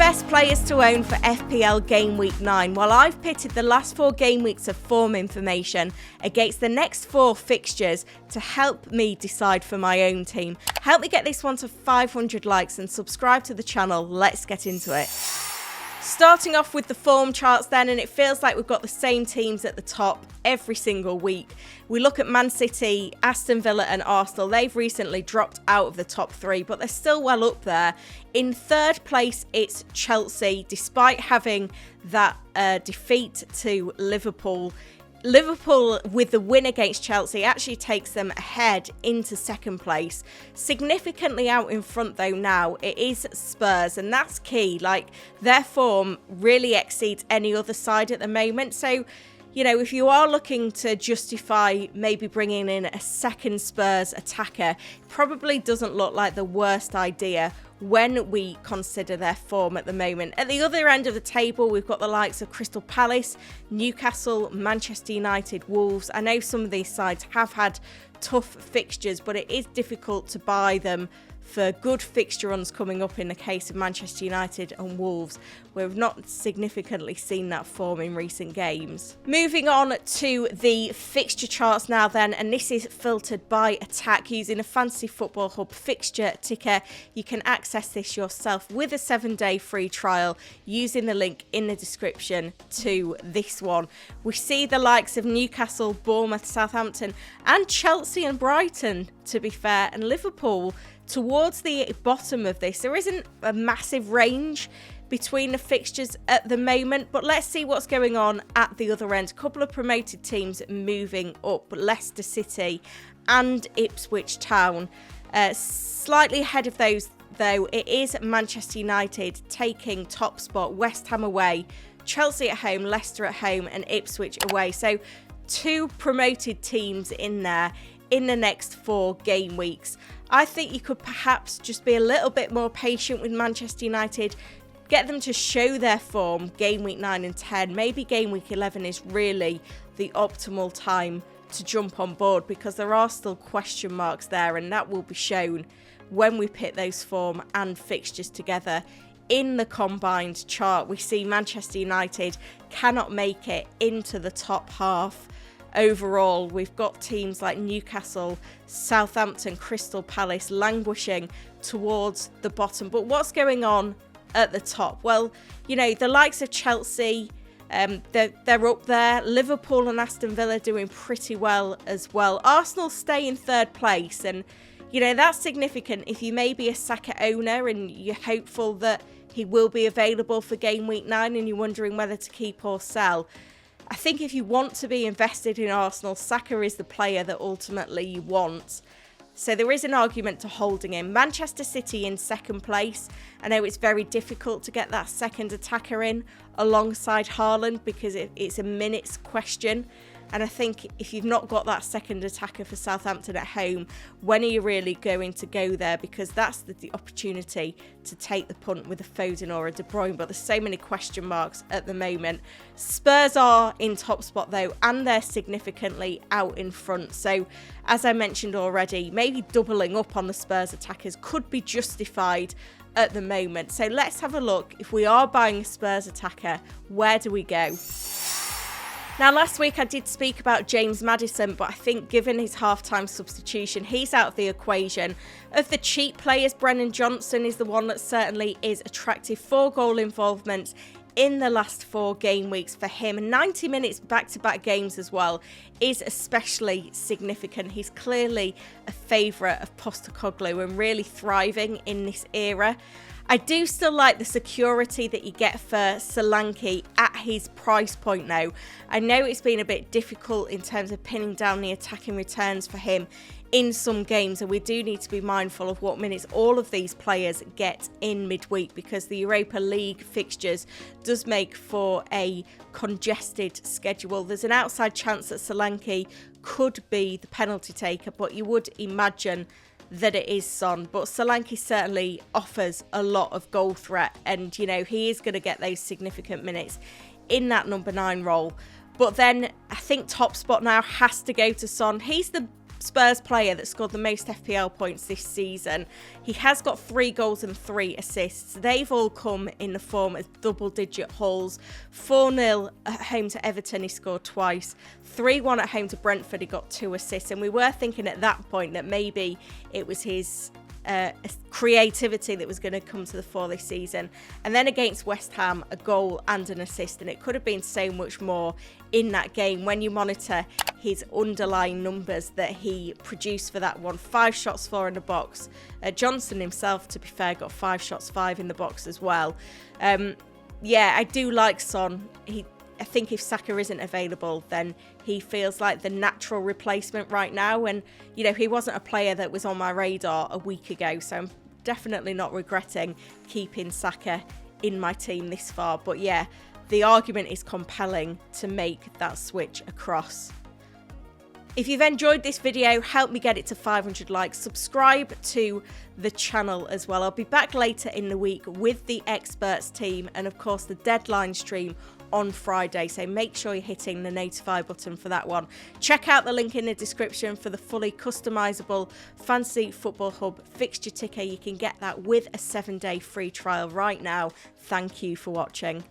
best players to own for FPL Gameweek 9. Well, I've pitted the last 4 game weeks of form information against the next 4 fixtures to help me decide for my own team. Help me get this one to 500 likes and subscribe to the channel. Let's get into it. Starting off with the form charts then, and it feels like we've got the same teams at the top every single week. We look at Man City, Aston Villa and Arsenal. They've recently dropped out of the top 3, but they're still well up there. In third place, it's Chelsea, despite having that defeat to Liverpool. Liverpool, with the win against Chelsea, actually takes them ahead into second place. Significantly out in front, though, now, it is Spurs, and that's key. Like, their form really exceeds any other side at the moment. So, you know, if you are looking to justify maybe bringing in a second Spurs attacker, probably doesn't look like the worst idea when we consider their form at the moment. At the other end of the table, we've got the likes of Crystal Palace, Newcastle, Manchester United, Wolves. I know some of these sides have had tough fixtures, but it is difficult to buy them for good fixture runs coming up in the case of Manchester United and Wolves. We've not significantly seen that form in recent games. Moving on to the fixture charts now then, and this is filtered by attack using a Fantasy Football Hub fixture ticker. You can access this yourself with a 7-day free trial using the link in the description to this one. We see the likes of Newcastle, Bournemouth, Southampton and Chelsea and Brighton, to be fair, and Liverpool towards the bottom of this. There isn't a massive range between the fixtures at the moment, but let's see what's going on at the other end. A couple of promoted teams moving up, Leicester City and Ipswich Town. Slightly ahead of those, though, it is Manchester United taking top spot, West Ham away, Chelsea at home, Leicester at home and Ipswich away. So 2 promoted teams in there in the next 4 game weeks. I think you could perhaps just be a little bit more patient with Manchester United, get them to show their form game week 9 and 10. Maybe game week 11 is really the optimal time to jump on board, because there are still question marks there, and that will be shown when we pit those form and fixtures together. In the combined chart, we see Manchester United cannot make it into the top half. Overall, we've got teams like Newcastle, Southampton, Crystal Palace languishing towards the bottom. But what's going on at the top? Well, you know, the likes of Chelsea, they're up there. Liverpool and Aston Villa doing pretty well as well. Arsenal stay in third place, and, you know, that's significant if you may be a Saka owner and you're hopeful that he will be available for game week 9 and you're wondering whether to keep or sell. I think if you want to be invested in Arsenal, Saka is the player that ultimately you want. So there is an argument to holding him. Manchester City in second place. I know it's very difficult to get that second attacker in alongside Haaland because it's a minutes question. And I think if you've not got that second attacker for Southampton at home, when are you really going to go there? Because that's the opportunity to take the punt with a Foden or a De Bruyne. But there's so many question marks at the moment. Spurs are in top spot though, and they're significantly out in front. So as I mentioned already, maybe doubling up on the Spurs attackers could be justified at the moment. So let's have a look. If we are buying a Spurs attacker, where do we go? Now, last week I did speak about James Maddison, but I think given his half-time substitution, he's out of the equation. Of the cheap players, Brennan Johnson is the one that certainly is attractive. 4 goal involvements in the last 4 game weeks for him. And 90 minutes back-to-back games as well is especially significant. He's clearly a favourite of Postecoglou and really thriving in this era. I do still like the security that you get for Solanke at his price point now. I know it's been a bit difficult in terms of pinning down the attacking returns for him in some games, and we do need to be mindful of what minutes all of these players get in midweek, because the Europa League fixtures does make for a congested schedule. There's an outside chance that Solanke could be the penalty taker, but you would imagine that it is Son. But Solanke certainly offers a lot of goal threat, and, you know, he is going to get those significant minutes in that number 9 role. But then I think top spot now has to go to Son. He's the Spurs player that scored the most FPL points this season. He has got 3 goals and 3 assists. They've all come in the form of double-digit hauls. 4-0 at home to Everton, he scored twice. 3-1 at home to Brentford, he got 2 assists. And we were thinking at that point that maybe it was his creativity that was going to come to the fore this season. And then against West Ham, a goal and an assist, and it could have been so much more in that game when you monitor his underlying numbers that he produced for that one. 5 shots, 4 in the box. Johnson himself, to be fair, got 5 shots, 5 in the box as well. Yeah, I do like Son. I think if Saka isn't available, then he feels like the natural replacement right now. And, you know, he wasn't a player that was on my radar a week ago, so I'm definitely not regretting keeping Saka in my team this far. But yeah, the argument is compelling to make that switch across. If you've enjoyed this video, help me get it to 500 likes. Subscribe to the channel as well. I'll be back later in the week with the experts team and, of course, the deadline stream on Friday. So make sure you're hitting the notify button for that one. Check out the link in the description for the fully customizable Fantasy Football Hub fixture ticker. You can get that with a 7-day free trial right now. Thank you for watching.